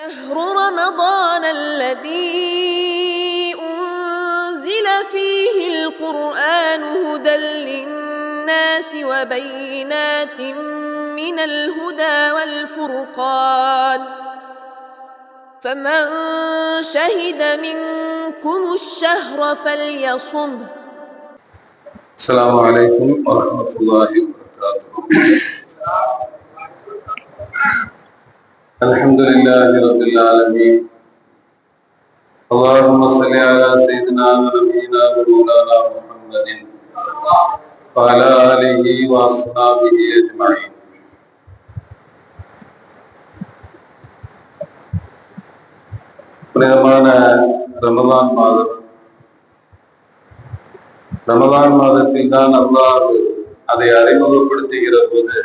شهر رمضان الذي أنزل فيه القرآن هدى للناس وبينات من الهدى والفرقان فمن شهد منكم الشهر فليصمه. السلام عليكم ورحمة الله وبركاته. الحمد لله رب العالمين. اللهم صل على سيدنا ونبينا ومولانا محمد وعلى آله وأصحابه أجمعين. புனிதமான ரமலான் மாதம். ரமலான் மாதத்தில் தான் அல்லாஹ் அதை அறிமுகப்படுத்துகிற போது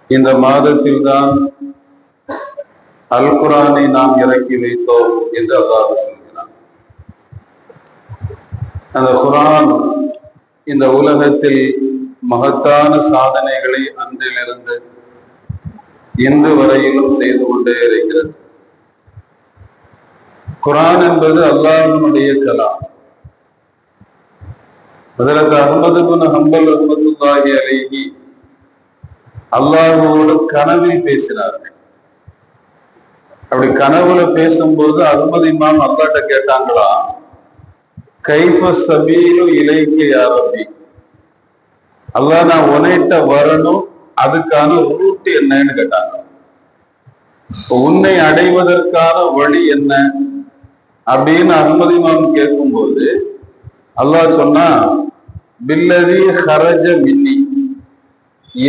இந்த மாதத்தில் தான் அல் குர்ஆனை நாம் இறக்கி வைத்தோம் என்று அல்லாஹ் சொல்கிறான். அந்த குர்ஆன் இந்த உலகத்தில் மகத்தான சாதனைகளை அன்றிலிருந்து இன்று வரையிலும் செய்து கொண்டே இருக்கிறது. குர்ஆன் என்பது அல்லாஹ்வுடைய கலாம். ஹஜ்ரத் அஹ்மது பின் ஹம்பல் ரஹ்மத்துல்லாஹி அலைஹி அல்லாஹ்வோடு கனவில் பேசினார்கள். அப்படி கனவுல பேசும்போது அஹ்மது இமாம் அல்லாஹ்ட்ட கேட்டாங்களா, கைஃப சபீலு இலைக்க யா ரப்பி, அல்லாஹ் நான் உன்னைட்ட வரணும், அதுக்கான ரூட் என்னன்னு கேட்டாங்க. உன்னை அடைவதற்கான வழி என்ன அப்படின்னு அஹ்மது இமாம் கேட்கும்போது அல்லாஹ் சொன்னா, பில்லதி ஹரஜ மின்னி,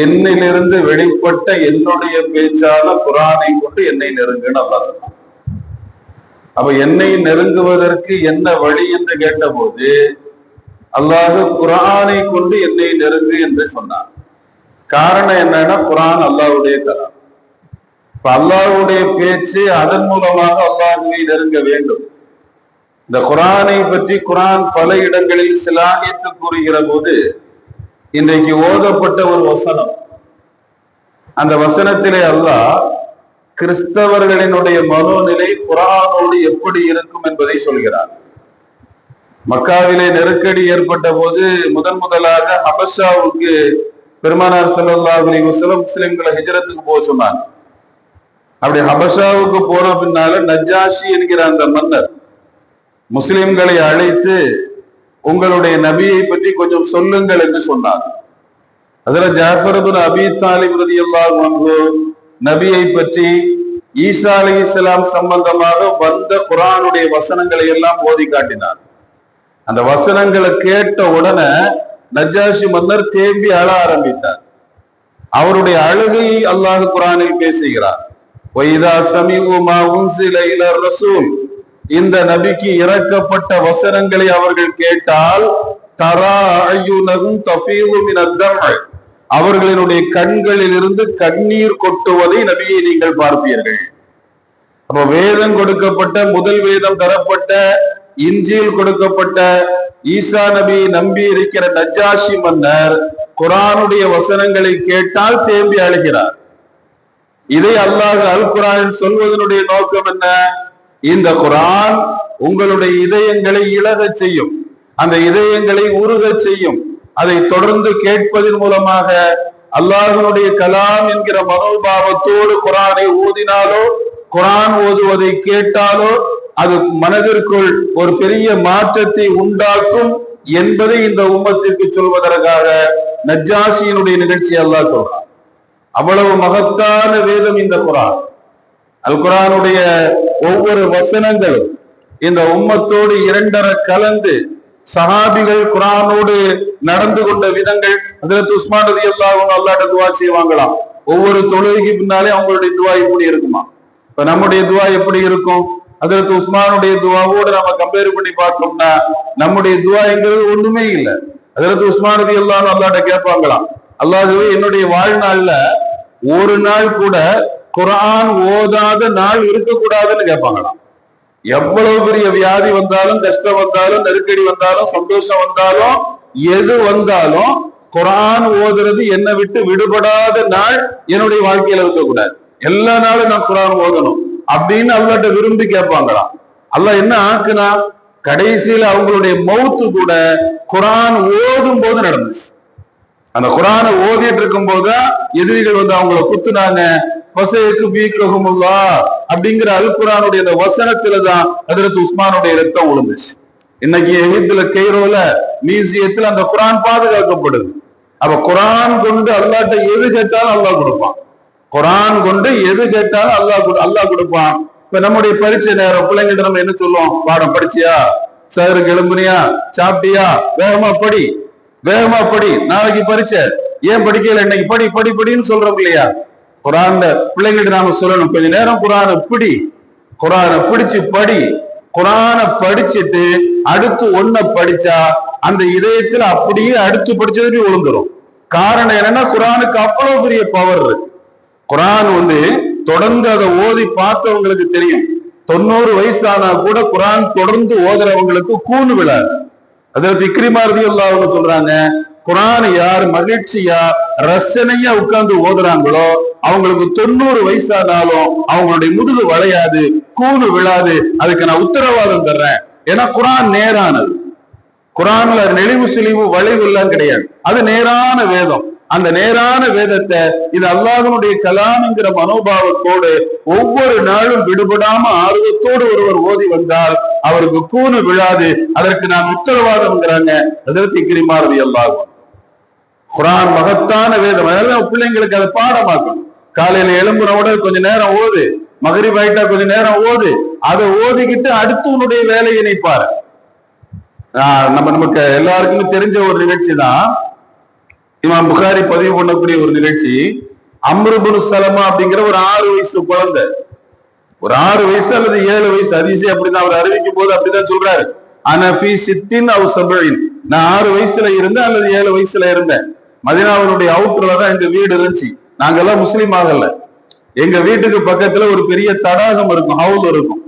என்னிலிருந்து வெளிப்பட்ட என்னுடைய பேச்சான குர்ஆனை கொண்டு என்னை நெருங்குன்னு அல்லாஹ் சொன்னான். அப்ப என்னை நெருங்குவதற்கு என்ன வழி என்று கேட்டபோது அல்லாஹ் குர்ஆனை கொண்டு என்னை நெருங்கு என்று சொன்னான். காரணம் என்னன்னா, குர்ஆன் அல்லாஹ்வுடைய கலாம். இப்ப அல்லாஹ்வுடைய பேச்சு, அதன் மூலமாக அல்லாஹ்வை நெருங்க வேண்டும். இந்த குர்ஆனை பற்றி குர்ஆன் பல இடங்களில் சிலாகித்து கூறுகிற போது இன்றைக்கு ஓதப்பட்ட ஒரு வசனம், அந்த வசனத்திலே அல்லாஹ் கிறிஸ்தவர்களினுடைய மனோநிலை குர்ஆனோடு எப்படி இருக்கும் என்பதை சொல்கிறார். மக்காவிலே நெருக்கடி ஏற்பட்ட போது முதலாக ஹபஷாவுக்கு பெருமானார் ஸல்லல்லாஹு அலைஹி வஸல்லம் முஸ்லிம்களை ஹிஜ்ரத்துக்கு போக சொன்னாங்க. அப்படி ஹபஷாவுக்கு போன பின்னால நஜ்ஜாஷி என்கிற அந்த மன்னர் முஸ்லிம்களை அழைத்து உங்களுடைய நபியை பற்றி கொஞ்சம் சொல்லுங்கள் என்று சொன்னார். ஹஜ்ரத் ஜாஃபர் இப்னு அபீ தாலிப் ரலியல்லாஹு அன்ஹு நபியை பற்றி ஈசா அலைஹிஸ்ஸலாம் சம்பந்தமாக வந்த குர்ஆனுடைய வசனங்களை எல்லாம் ஓதி காட்டினார். அந்த வசனங்களை கேட்ட உடனே நஜ்ஜாஷி மன்னர் தேம்பி அழ ஆரம்பித்தார். அவருடைய அழுகையை அல்லாஹ் குர்ஆனில் பேசுகிறார். வைதா சமிஉ மா உன்ஸில இலர் ரசூல், இந்த நபிக்கு இறக்கப்பட்ட வசனங்களை அவர்கள் கேட்டால் தரா அய்யுனஹும் தஃபீது மினத் தம்அ, அவர்களினுடைய கண்களில் இருந்து கண்ணீர் கொட்டுவதை நபியை நீங்கள் பார்ப்பீர்கள். அப்ப வேதம் கொடுக்கப்பட்ட, முதல் வேதம் தரப்பட்ட, இன்ஜீல் கொடுக்கப்பட்ட ஈசா நபியை நம்பி இருக்கிற நஜ்ஜாஷி மன்னர் குர்ஆனுடைய வசனங்களை கேட்டால் தேம்பி அழுகிறார். இதை அல்லாஹ் அல் குர்ஆனில் சொல்வதனுடைய நோக்கம் என்ன? இந்த குர்ஆன் உங்களுடைய இதயங்களை இளகச் செய்யும், அந்த இதயங்களை உருகச் செய்யும். அதை தொடர்ந்து கேட்பதன் மூலமாக அல்லாஹ்வுடைய கலாம் என்கிற மனோபாவத்தோடு குர்ஆனை ஓதினாலோ, குர்ஆன் ஓதுவதை கேட்டாலோ அது மனதிற்குள் ஒரு பெரிய மாற்றத்தை உண்டாக்கும் என்பதை இந்த உம்மத்திற்கு சொல்வதற்காக நஜ்ஜாஷியினுடைய நிகழ்ச்சி அல்லாஹ் சொல்றான். அவ்வளவு மகத்தான வேதம் இந்த குர்ஆன். அல் குர்ஆனுடைய ஒவ்வொரு வசனங்களும் இந்த உம்மத்தோடு இரண்டர கலந்து சஹாபிகள் குர்ஆனோடு நடந்து கொண்ட விதங்கள். ஹஜ்ரத் உஸ்மான் ரலியல்லாஹு அன்ஹு அல்லாஹ்ட்ட துஆ செய்வாங்களாம். ஒவ்வொரு தொழுகைக்கு பின்னாலே அவங்களுடைய துஆ இப்படி இருக்குமா? இப்ப நம்முடைய துஆ எப்படி இருக்கும்? ஹஜ்ரத் உஸ்மானுடைய துஆவோடு நம்ம கம்பேர் பண்ணி பார்த்தோம்னா நம்முடைய துஆங்கிறது ஒண்ணுமே இல்லை. ஹஜ்ரத் உஸ்மான் ரலியல்லாஹு அன்ஹு அல்லாஹ்ட்ட கேட்பாங்களாம், அல்லாஹ்வே என்னுடைய வாழ்நாள்ல ஒரு நாள் கூட குர்ஆன் ஓதாத நாள் இருக்கக்கூடாதுன்னு கேட்பாங்களாம். எவ்வளவு பெரிய வியாதி வந்தாலும், கஷ்டம் வந்தாலும், நெருக்கடி வந்தாலும், சந்தோஷம் வந்தாலும், எது வந்தாலும் குர்ஆன் ஓதுறது என்னை விட்டு விடுபடாத நாள் என்னுடைய வாழ்க்கையில இருக்கக்கூடாது. எல்லா நாளும் நான் குர்ஆன் ஓதணும். அப்படின்னு அல்லாட்ட விரும்பி கேட்பாங்களாம். அல்லாஹ் என்ன ஆக்குனா, கடைசியில அவங்களுடைய மௌத்து கூட குரான் ஓதும் போது நடந்துச்சு. அந்த குரானை ஓதிட்டு இருக்கும் போதுதான் எதிரிகள் வந்து அவங்கள குத்துனாங்க. அப்படிங்கிற அல் குரானுடைய அந்த வசனத்துலதான் ஹஜ்ரத் உஸ்மானுடைய ரத்தம் விழுந்துச்சு. இன்னைக்கு எகிப்துல கெய்ரோல மியூசியத்துல அந்த குரான் பாதுகாக்கப்படுது. அப்ப குரான் கொண்டு அல்லாட்ட எது கேட்டாலும் அல்லாஹ் கொடுப்பான். குரான் கொண்டு எது கேட்டாலும் அல்லாஹ் கொடுப்பான். இப்ப நம்முடைய பரீட்சை நேரம் பிள்ளைங்கிட்ட நம்ம என்ன சொல்லுவோம்? பாடம் படிச்சியா, சருக்கு எழும்புனியா, சாப்பிட்டியா, வேகமா படி, வேகமா படி, நாளைக்கு பரீட்சை, ஏன் படிக்கல இன்னைக்கு படி படி படின்னு சொல்றோம் இல்லையா? குரான்ல பிள்ளைங்கிட்ட நாம சொல்லணும், கொஞ்ச நேரம் குரானை பிடி, குரானை பிடிச்சு படி. குரானை படிச்சுட்டு அடுத்து ஒன்ன படிச்சா அந்த இதயத்துல அப்படியே அடுத்து படிச்சதுக்கு விழுந்துரும். காரணம் என்னன்னா, குரானுக்கு அவ்வளவு பெரிய பவர் இருக்கு. குரான் வந்து தொடர்ந்து அதை ஓதி பார்த்தவங்களுக்கு தெரியும். 90 வயசானா கூட குரான் தொடர்ந்து ஓதுறவங்களுக்கு கூணு விழாது. அதாவது இக்ரிமா ரலியல்லாஹு சொல்றாங்க, குரான் யார் மகிழ்ச்சியா ரசனையா உட்கார்ந்து ஓதுறாங்களோ அவங்களுக்கு 90 வயசானாலும் அவங்களுடைய முதுகு வளையாது, கூணு விழாது. அதுக்கு நான் உத்தரவாதம் தர்றேன். ஏன்னா குரான் நேரானது. குரான்ல நெளிவு சுழிவு வளைவு எல்லாம் கிடையாது. அது நேரான வேதம். அந்த நேரான வேதத்தை இது அல்லாஹ்வுடைய கலாம்ங்கிற மனோபாவத்தோடு ஒவ்வொரு நாளும் விடுபடாம ஆர்வத்தோடு ஒருவர் ஓதி வந்தால் அவருக்கு கூணு விழாது. அதற்கு நான் உத்தரவாதம்ங்கிறாங்க ஹஜ்ரத் இக்ரிமா ரலியல்லாஹு. குரான் மகத்தான வேதம். அதனால பிள்ளைங்களுக்கு அதை பாடமாக்கணும். காலையில எழும்புனோட கொஞ்ச நேரம் ஓது, மகரிப் ஆயிட்டா கொஞ்ச நேரம் ஓது. அதை ஓதிக்கிட்டு அடுத்து உன்னுடைய வேலையை நினைப்பாரு. நமக்கு எல்லாருக்குமே தெரிஞ்ச ஒரு நிகழ்ச்சி தான் இமாம் புகாரி பதிவு பண்ணக்கூடிய ஒரு நிகழ்ச்சி. அம்ரு இப்னு சலமா அப்படிங்கிற ஒரு 6 வயசு குழந்தை, ஒரு 6 வயசு அல்லது 7 வயசு அதிசயம் அப்படிதான் அவர் அறிவிக்கும் போது அப்படிதான் சொல்றாரு. அனஃபி சித்தின் அவ் சபீன், நான் 6 வயசுல இருந்தேன் அல்லது 7 வயசுல இருந்தேன். மதீனாவுடைய அவுட்டர்ல தான் எங்க வீடு இருந்துச்சு. நாங்கெல்லாம் முஸ்லீம் ஆகல. எங்க வீட்டுக்கு பக்கத்துல ஒரு பெரிய தடாகம் இருக்கும், ஹவுல் இருக்கும்.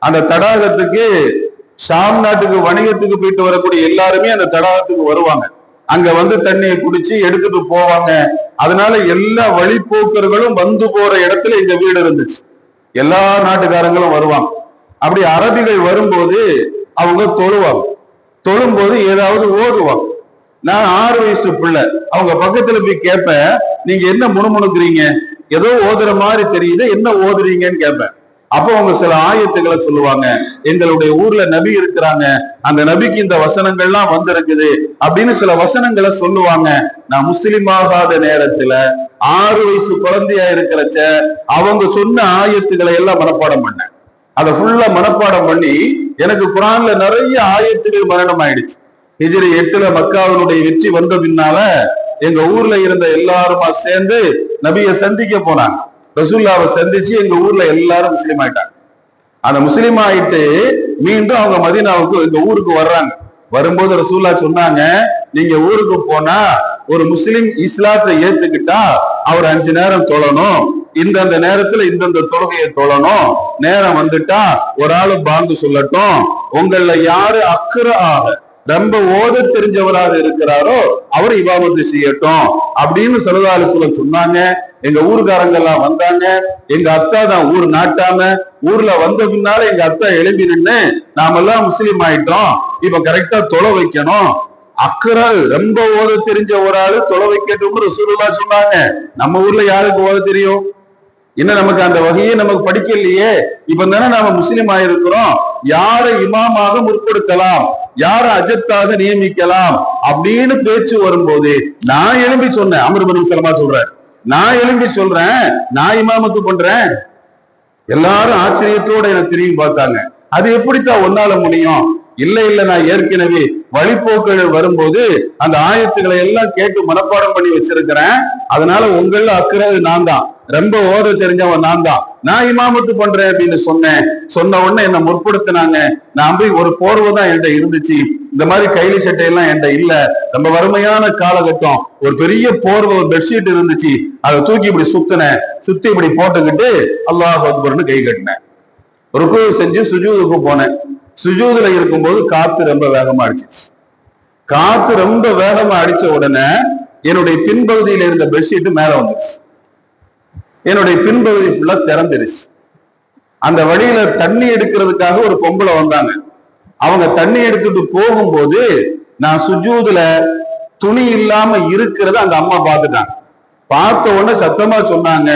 அந்த தடாகத்துக்கு ஷாம் நாட்டுக்கு வணிகத்துக்கு போயிட்டு வரக்கூடிய எல்லாருமே அந்த தடாகத்துக்கு வருவாங்க. அங்க வந்து தண்ணியை குடிச்சு எடுத்துட்டு போவாங்க. அதனால எல்லா வழிபோக்கர்களும் வந்து போற இடத்துல எங்க வீடு இருந்துச்சு. எல்லா நாட்டுக்காரங்களும் வருவாங்க. அப்படி அரபிகள் வரும்போது அவங்க தொழுவாங்க. தொழும்போது ஏதாவது ஓதுவாங்க. நான் 6 வயசு பிள்ளை, அவங்க பக்கத்துல போய் கேட்பேன், நீங்க என்ன முணுமுணுக்குறீங்க, ஏதோ ஓதுற மாதிரி தெரியுது, என்ன ஓதுறீங்கன்னு கேட்பேன். அப்போ அவங்க சில ஆயத்துக்களை சொல்லுவாங்க. எங்களுடைய ஊர்ல நபி இருக்கிறாங்க, அந்த நபிக்கு இந்த வசனங்கள்லாம் வந்திருக்குது அப்படின்னு சில வசனங்களை சொல்லுவாங்க. நான் முஸ்லிம் ஆகாத நேரத்துல 6 வயசு குழந்தையா இருக்கிறச்ச அவங்க சொன்ன ஆயத்துக்களை எல்லாம் மனப்பாடம் பண்ணேன். அதை ஃபுல்லா மனப்பாடம் பண்ணி எனக்கு குரான்ல நிறைய ஆயத்துகள் மரணம் ஆயிடுச்சு. ஹிஜ்ரி 8 மக்காவினுடைய வெற்றி வந்த பின்னால எங்க ஊர்ல இருந்த எல்லாருமா சேர்ந்து நபியை சந்திக்க போனாங்க. ரசூல்லாவை சந்திச்சு எங்க ஊர்ல எல்லாரும் முஸ்லீம் ஆயிட்டாங்க. அந்த முஸ்லீம் ஆயிட்டு மீண்டும் அவங்க மதீனாவுக்கு எங்க ஊருக்கு வர்றாங்க. வரும்போது ரசூல்லா சொன்னாங்க, நீங்க ஊருக்கு போனா ஒரு முஸ்லிம் இஸ்லாத்தை ஏத்துக்கிட்டா அவர் 5 நேரம் தொழணும், இந்தந்த நேரத்துல இந்தந்த தொழுகையை தொழணும், நேரம் வந்துட்டா ஒரு ஆளு பாங்கு சொல்லட்டும், உங்கள யாரு அக்ராக ரொம்ப ஓத தெரிஞ்சவராக இருக்கிறாரோ அவர் இபாமத்து செய்யட்டும் அப்படின்னு ஸல்லல்லாஹு அலைஹி வஸல்லம் சொன்னாங்க. எங்க ஊருக்காரங்க எல்லாம் வந்தாங்க. எங்க அத்தா தான் ஊர் நாட்டாம. ஊர்ல வந்த பின்னால எங்க அத்தா எழுப்பி நின்று, நாமெல்லாம் முஸ்லீம் ஆயிட்டோம், இப்ப கரெக்டா தொலை வைக்கணும், அக்ரல் ரொம்ப ஓத தெரிஞ்ச ஒரு ஆளு தொலை வைக்கட்டும் ரசூலுல்லாஹ் சொன்னாங்க. நம்ம ஊர்ல யாருக்கு ஓத தெரியும்? இன்னும் நமக்கு அந்த வகையை நமக்கு படிக்கலையே. இப்ப தானே நாம முஸ்லீம் ஆயிருக்கிறோம், யாரை இமாமாக முற்படுத்தலாம், யாரை அஜத்தாக நியமிக்கலாம் அப்படின்னு பேச்சு வரும்போது நான் எழும்பி சொன்னேன். அம்ரு இப்னு சலமா சொல்றேன், நான் எழும்பி சொல்றேன், நான் இமாமத்து பண்றேன். எல்லாரும் ஆச்சரியத்தோட எனக்கு திரும்பி பார்த்தாங்க. அது எப்படித்தான் ஒன்னால முடியும்? இல்ல நான் ஏற்கனவே வழிபோக்குகள் வரும்போது அந்த ஆயத்துக்களை எல்லாம் கேட்டு மனப்பாடம் பண்ணி வச்சிருக்கிறேன். அதனால உங்கள அக்கிறது நான் தான், ரொம்ப ஓத தெரிஞ்சவன் நான் தான், நான் இமாமத்து பண்றேன் அப்படின்னு சொன்னேன். சொன்ன உடனே என்ன முற்படுத்தினாங்க. நான் போய் ஒரு போர்வை தான் என்கிட்ட இருந்துச்சு, இந்த மாதிரி கைலி சட்டை எல்லாம் என்கிட்ட இல்ல, ரொம்ப வறுமையான காலகட்டம். ஒரு பெரிய போர்வை, ஒரு பெட்ஷீட் இருந்துச்சு, அதை தூக்கி இப்படி சுத்தி இப்படி போட்டுக்கிட்டு அல்லாஹ் அக்பர்னு கை கட்டினேன். ருக்கு செஞ்சு சுஜூதுக்கு போனேன். சுஜூதுல இருக்கும்போது காத்து ரொம்ப வேகமா அடிச்சிச்சு. காத்து ரொம்ப வேகமா அடிச்ச உடனே என்னுடைய பின்பகுதியில இருந்த பெட்ஷீட் மேல வந்துருச்சு. என்னுடைய பின்பகுதி ஃபுல்லா திறந்துருச்சு. அந்த வழியில தண்ணி எடுக்கிறதுக்காக ஒரு பொம்பளை வந்தாங்க. அவங்க தண்ணி எடுத்துட்டு போகும்போது நான் சுஜூதுல துணி இல்லாம இருக்கிறத அந்த அம்மா பார்த்துட்டாங்க. பார்த்த உடனே சத்தமா சொன்னாங்க,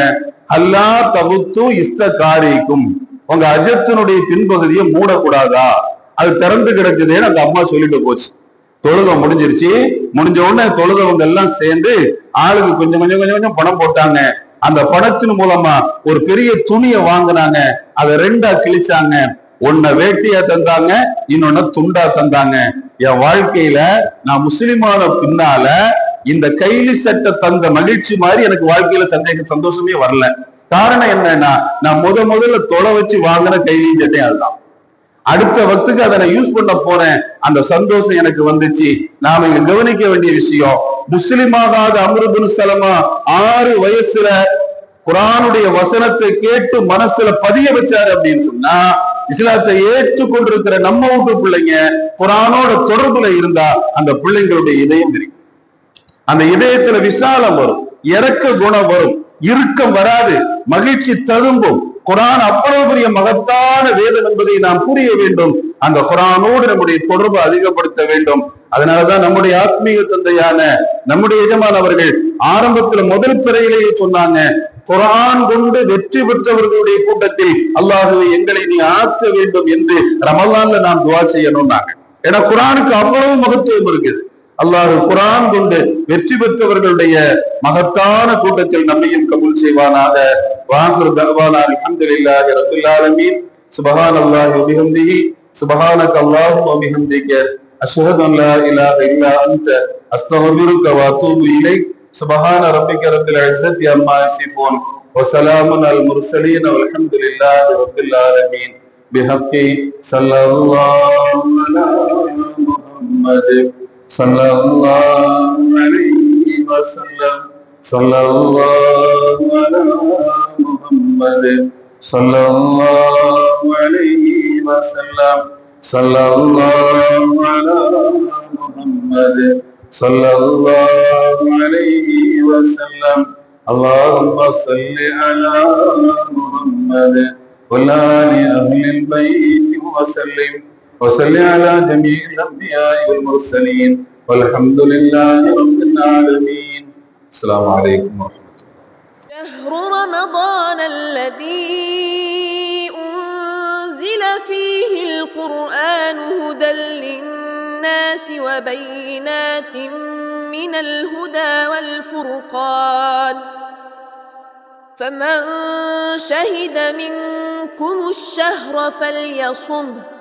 அல்லா தகுத்து இஸ்த காரிக்கும், உங்க அஜத்தினுடைய பின்பகுதியை மூடக்கூடாதா, அது திறந்து கிடக்குதுன்னு அந்த அம்மா சொல்லிட்டு போச்சு. தொழுகை முடிஞ்சிருச்சு. முடிஞ்ச உடனே தொழுகவங்க எல்லாம் சேர்ந்து ஆளுக்கு கொஞ்சம் கொஞ்சம் கொஞ்சம் கொஞ்சம் பணம் போட்டாங்க. அந்த பணத்தின் மூலமா ஒரு பெரிய துணியை வாங்கினாங்க. அதை ரெண்டா கிழிச்சாங்க. ஒன்ன வேட்டியா தந்தாங்க, இன்னொன்னு துண்டா தந்தாங்க. என் வாழ்க்கையில நான் முஸ்லிமான பின்னால இந்த கைலி சட்டை தந்த மகிழ்ச்சி மாதிரி எனக்கு வாழ்க்கையில சந்தோஷமே வரல. காரணம் என்னன்னா, நான் முதல்ல தொலை வச்சு வாங்கின கைலி சட்டை அதுதான். அடுத்த வக்துக்கு அதை நான் யூஸ் பண்ண போறேன். அந்த சந்தோஷம் எனக்கு வந்துச்சு. நாம இங்க கவனிக்க வேண்டிய விஷயம், முஸ்லிமாகாத அம்ரு பின் சலமா 6 வயசுல குர்ஆனுடைய வசனத்தை கேட்டு மனசுல பதிய வச்சாரு அப்படின்னு சொன்னா, இஸ்லாத்தை ஏற்றுக்கொண்டிருக்கிற நம்ம வீட்டு பிள்ளைங்க குர்ஆனோட தொடர்புல இருந்தா அந்த பிள்ளைங்களுடைய இதயம் தெரியும். அந்த இதயத்துல விசாலம் வரும், இரக்க குணம் வரும், இறுக்கம் வராது, மகிழ்ச்சி ததும்பும். குர்ஆன் அவ்வளவு பெரிய மகத்தான வேதம் என்பதை நாம் புரிய வேண்டும். அந்த குர்ஆனோடு நம்முடைய தொடர்பு அதிகப்படுத்த வேண்டும். அதனாலதான் நம்முடைய ஆத்மீக தந்தையான நம்முடைய எஜமான் அவர்கள் ஆரம்பத்துல முதல் பிறையிலேயே சொன்னாங்க, குர்ஆன் கொண்டு வெற்றி பெற்றவர்களுடைய கூட்டத்தில் அல்லாஹ்வே எங்களை நீ ஆக்க வேண்டும் என்று ரமலான்ல நாம் துஆ செய்யணும்னாங்க. ஏன்னா குர்ஆனுக்கு அவ்வளவு மகத்துவம் இருக்குது. அல்லாஹ் குர்ஆன் கொண்டு வெற்றி பெற்றவர்களுடைய மகத்தான கூட்டத்தில் நம்மையும் கபூல் செய்வானாக. வாஹிரு தஅவானா அல்ஹம்துலில்லாஹி ரப்பில் ஆலமீன். சுப்ஹானல்லாஹி வ பிஹம்திஹி, சுப்ஹானக அல்லாஹும்ம வ பிஹம்திக, அஷ்ஹது அன் லா இலாஹா இல்லா அன்த, அஸ்தக்ஃபிருக வ அத்தூபு இலைக். சுப்ஹான ரப்பிக ரப்பில் இஸ்ஸத்தி அம்மா யசிஃபூன், வ ஸலாமுன் அலல் முர்ஸலீன், வல்ஹம்துலில்லாஹி ரப்பில் ஆலமீன். பிஹக்கி ஸல்லல்லாஹு அலா முஹம்மத் ஸல்லல்லாஹு அலைஹி வஸல்லம். ஸல்லல்லாஹு அலா முஹம்மத் ஸல்லல்லாஹு அலைஹி வஸல்லம். ஸல்லல்லாஹு அலா முஹம்மத் ஸல்லல்லாஹு அலைஹி வஸல்லம். அல்லாஹும்ம ஸல்லி அலா முஹம்மத் வ ஆலி அஹ்லில் பைத் வஸல்லிம். وصل على جميع الأنبياء والمرسلين والحمد لله رب العالمين. السلام عليكم ورحمة الله. شهر رمضان الذي أنزل فيه القرآن هدى للناس وبينات من الهدى والفرقان، فمن شهد منكم الشهر فليصمه